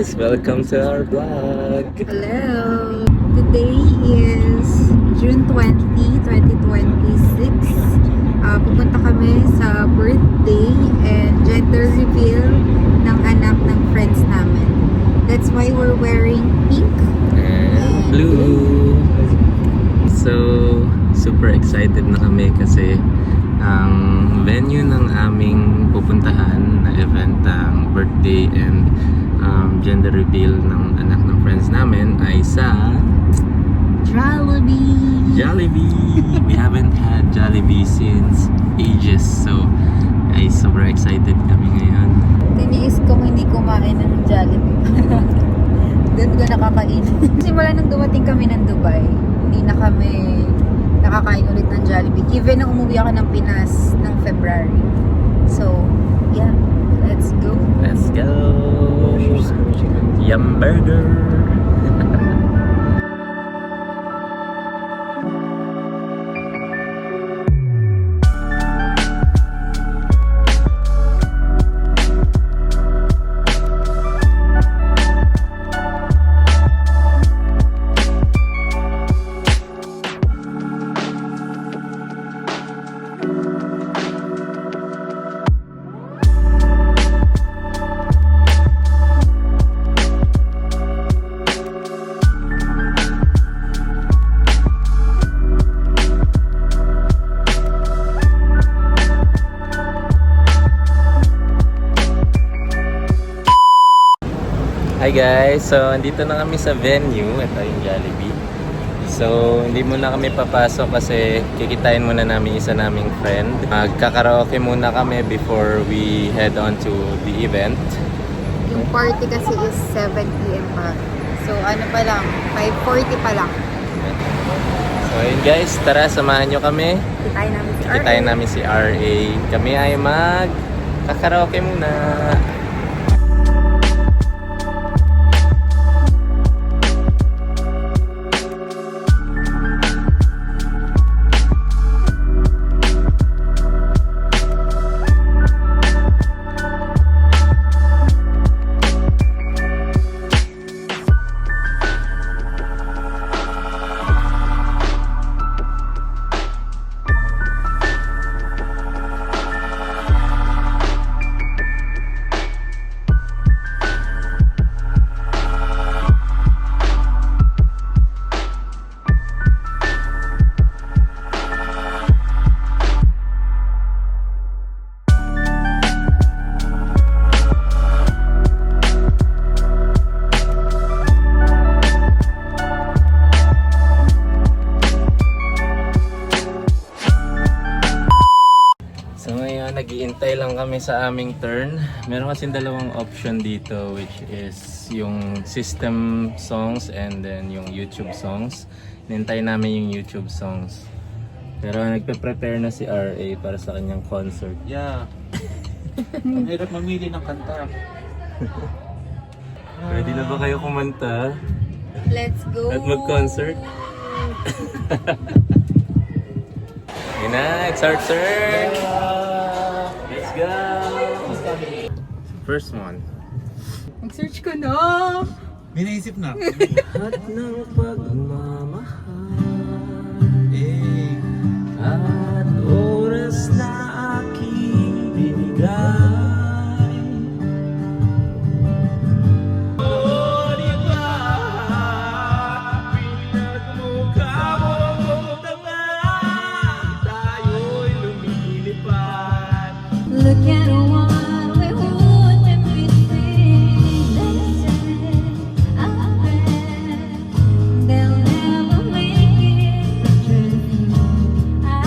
guys! Welcome to our vlog! Hello! Today is June 20, 2026. Pupunta kami sa birthday and gender reveal ng anak ng friends namin. That's why we're wearing pink And blue! So, super excited na kami kasi ang venue ng aming pupuntahan na event ng birthday and gender reveal ng anak ng friends namin ay sa Jollibee! We haven't had Jollibee since ages, so ay super excited kami ngayon. Tiniis kong hindi kumain ng Jollibee. Doon ko nakakain. Simula nung dumating kami ng Dubai, hindi na kami nakakain ulit ng Jollibee. Even nung umuwi ako ng Pinas ng February. So, yeah. Let's go. Let's go! Yum Burger! Hi guys! So, andito na kami sa venue. Ito yung Jollibee. So, hindi muna kami papasok kasi kikitain muna namin isa naming friend. Magkakaraoke muna kami before we head on to the event. Yung party kasi is 7 p.m. pa. So, ano pa lang, 5:40 pa lang. So, yun guys, tara samahan nyo kami. Kitain namin si RA. Kikitain namin si RA. Kami ay magkakaraoke muna. Nag-iintay lang kami sa aming turn. Meron kasing dalawang option dito, which is yung system songs and then yung YouTube songs. Nintay namin yung YouTube songs. Pero nagpe-prepare na si RA para sa kanyang concert. Yeah. Ang hirap mamili ng kanta. Ready na ba kayo kumanta Let's go! at mag-concert? Yun na, it's our turn! Let's go! First one. Mag-search ko na! May naisip na. Lahat ng pagmamahal at oras na aking binigay. Oh, di ba? Pinagmukha mo tanga, tayo'y lumilipad. Look at what we would when we think I bet they'll never make it the truth. I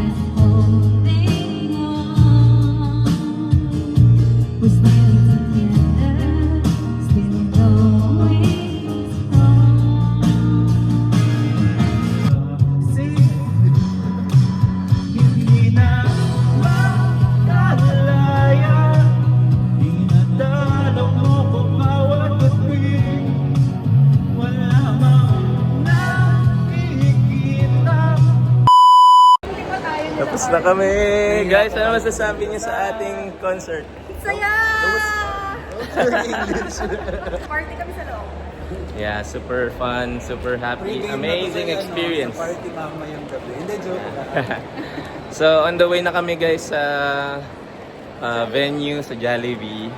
was holding on. We stand together, still going strong. Hindi na makalaya. Dinadalaw mo ko bawat gabi. Wala mang nakikita. Tapos na kami! Guys, ano masasabi niyo sa ating concert? Saya! Party kami sa loob. Yeah, super fun, super happy, amazing experience. Party mama yung gabi. Hindi, joke lang. So, on the way na kami guys sa venue sa Jollibee.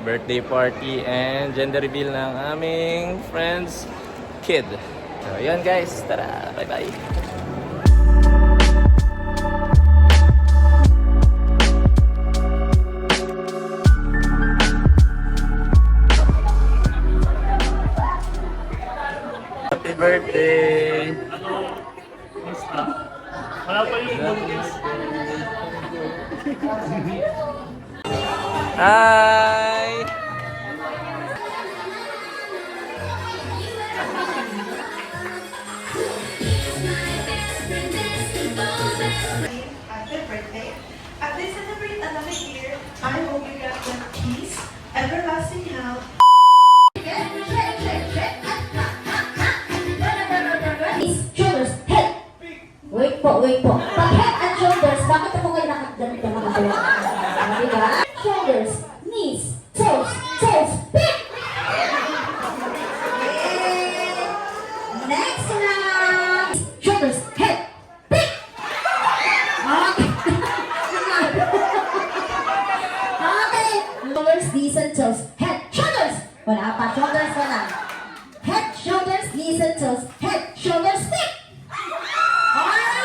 Birthday party and gender reveal ng aming friend's kid. So, yun guys. Tara, bye-bye. Happy birthday! Hi! Happy birthday. As they celebrate another year, I hope you get the peace, everlasting health. Shoulders, head. Wait po. Pag head and shoulders, bakit ako kayo nakagalit na mga dalawa? Diba? Shoulders, knees, toes, pick! Next round. Shoulders, head, pick! Okay. Okay. Shoulders, knees, and toes. Head, shoulders. Wala pa, shoulders, wala. Head, shoulders, knees, and toes. Head, shoulders, pick! Alright,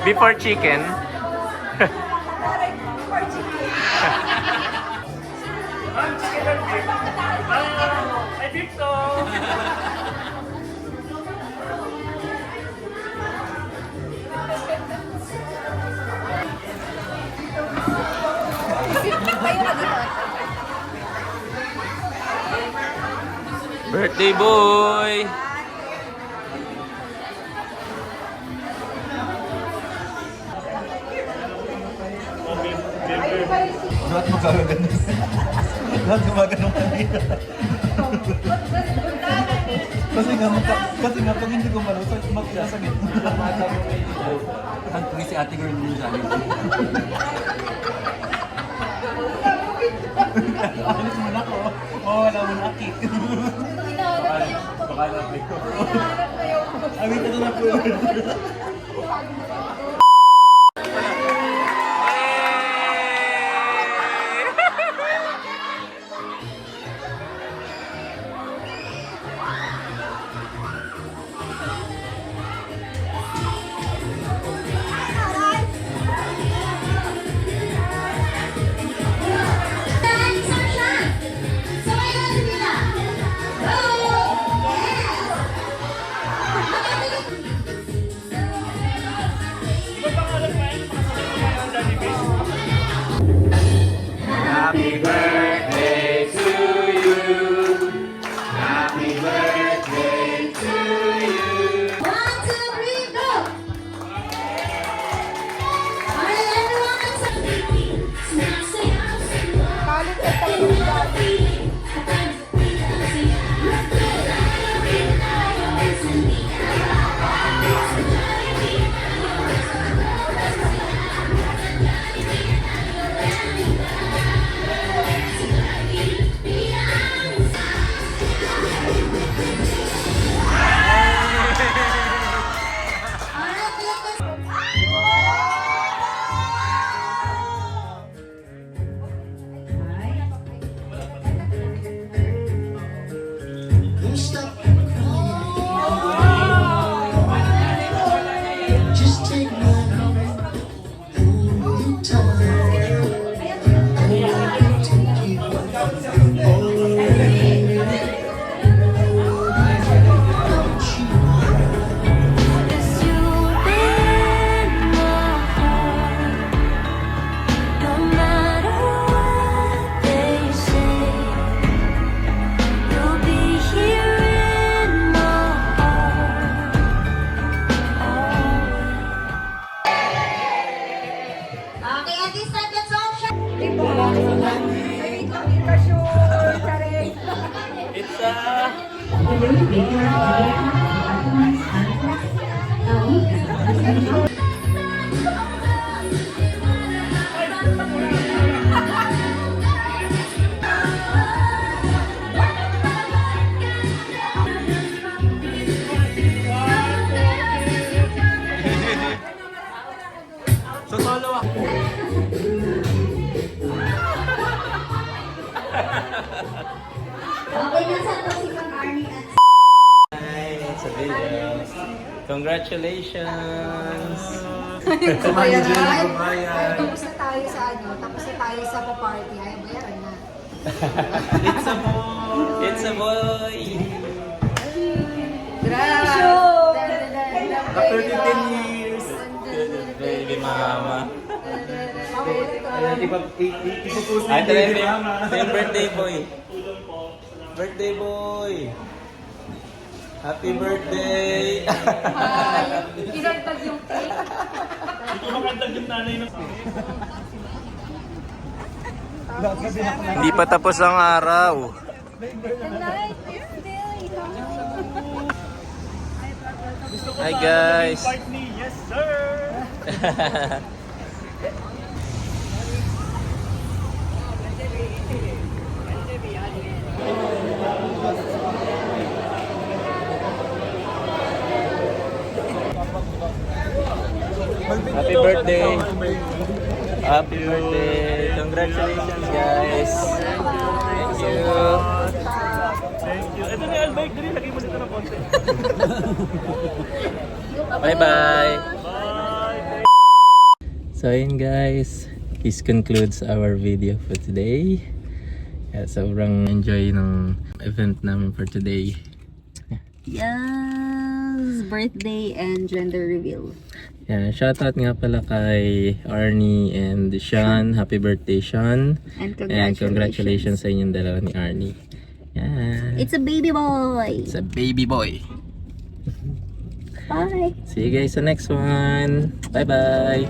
Before chicken. Kayo na dito. Birthday boy! Lahat magkagano. Lahat gumagano kanina. Kasi nga, pag hindi ko malusot, magsasagit. Ang tuwi si ate girl din sa akin. Alis mo na ko. Wala mo na akit. Baka na ko. Awit ito na po. Happy birthday to you. Happy birthday to you. 1, 2, 3, go! Alright, everyone, Kalit ka talaga. Pizza! Congratulations! Bayaran. Tapos na tayo sa ano, tapos na tayo sa pa-party. Ay, bayaran na. It's a boy! It's a boy! Grabe! After 10 years. Baby mama. Ipupusin Ay, yung tara, baby mama. yung birthday boy. Birthday boy! Happy birthday! Kinagtag yung cake. Ito makantag yung nanay ng... Hindi pa tapos ang araw. Hi guys! Yes, sir! Happy birthday! Happy birthday! Congratulations guys! Thank you! Thank you. Ito na yung albike. Dali, lagay mo dito ng konti. Bye bye! Bye! So yun guys, this concludes our video for today. Sobrang enjoy ng event namin for today. Yes! Birthday and gender reveal. Yeah, shoutout nga pala kay Arnie and Sean. Happy birthday, Sean. And Congratulations sa inyong dalawa ni Arnie. Yeah. It's a baby boy! It's a baby boy. Bye! See you guys sa next one. Bye bye.